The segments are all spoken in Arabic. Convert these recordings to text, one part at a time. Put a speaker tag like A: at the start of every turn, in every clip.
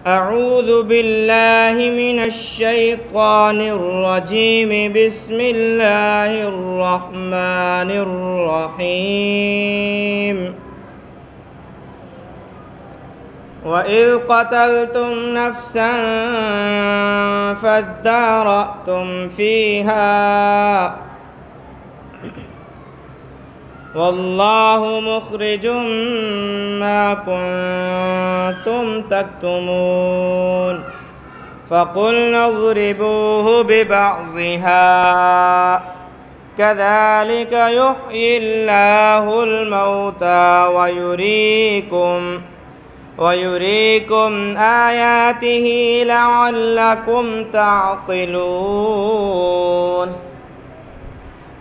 A: أعوذ بالله من الشيطان الرجيم. بسم الله الرحمن الرحيم. وإذ قتلتم نفسا فادارأتم فيها والله مخرج ما كنتم تكتمون. فقلنا اضربوه ببعضها كذلك يحيي الله الموتى ويريكم آياته لعلكم تعقلون.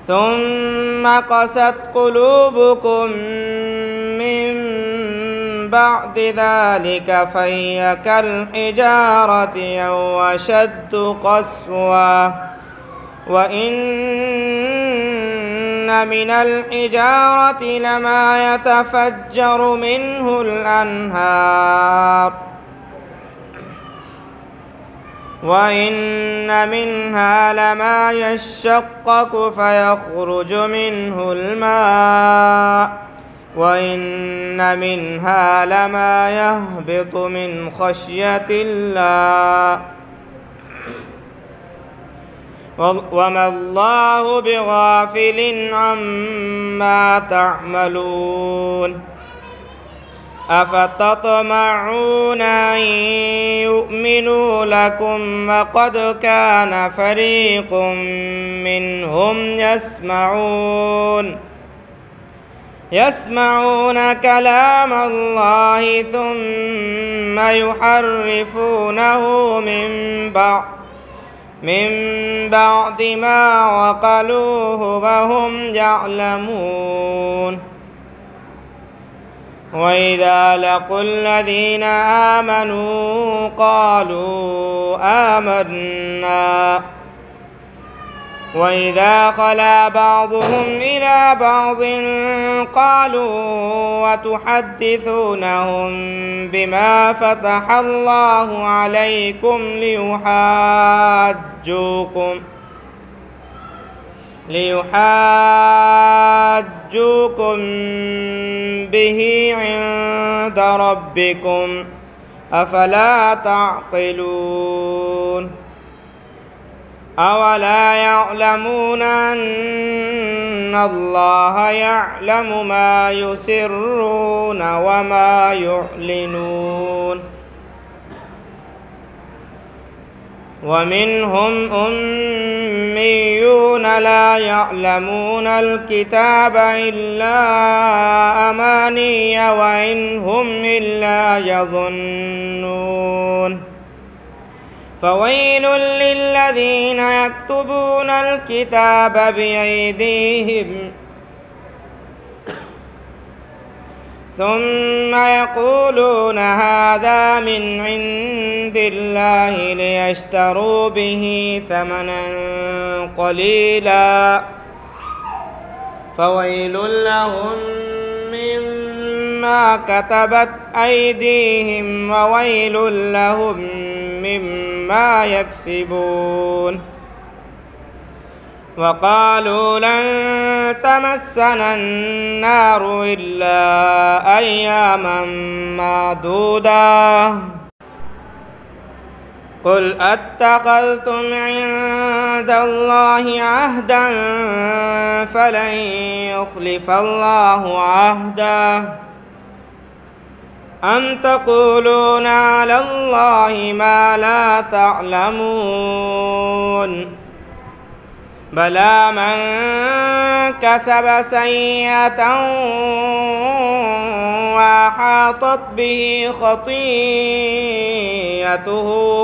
A: ثم قست قلوبكم من بعد ذلك فهي كالحجارة أو أشد قسوة. وإن من الحجارة لما يتفجر منه الأنهار وإن منها لما يشقق فيخرج منه الماء وإن منها لما يهبط من خشية الله وما الله بغافل عما تعملون. أفتطمعون أن يؤمنوا لكم وقد كان فريق منهم يسمعون كلام الله ثم يحرفونه من بعد ما وقلوه وهم يعلمون. وإذا لقوا الذين آمنوا قالوا آمنا وإذا خلا بعضهم إلى بعض قالوا وتحدثونهم بما فتح الله عليكم ليحاجوكم به عند ربكم أفلا تعقلون. أولا يعلمون أن الله يعلم ما يسرون وما يعلنون. ومنهم أميون لا يعلمون الكتاب إلا أماني وإن هم إلا يظنون. فويل للذين يكتبون الكتاب بأيديهم ثم يقولون هذا من عند الله ليشتروا به ثمنا قليلا فويل لهم مما كتبت أيديهم وويل لهم مما يكسبون. وقالوا لن تمسنا النار إلا أياما معدودة قل أتخذتم عند الله عهدا فلن يخلف الله عهده أم تقولون على الله ما لا تعلمون. بلى من كسب سيئة وأحاطت به خطيئته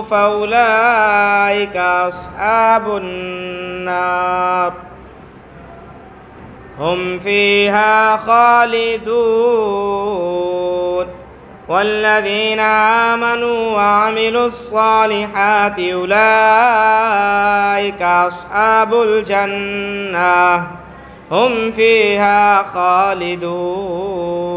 A: فأولئك أصحاب النار هم فيها خالدون. والذين آمنوا وعملوا الصالحات أولئك أصحاب الجنة هم فيها خالدون.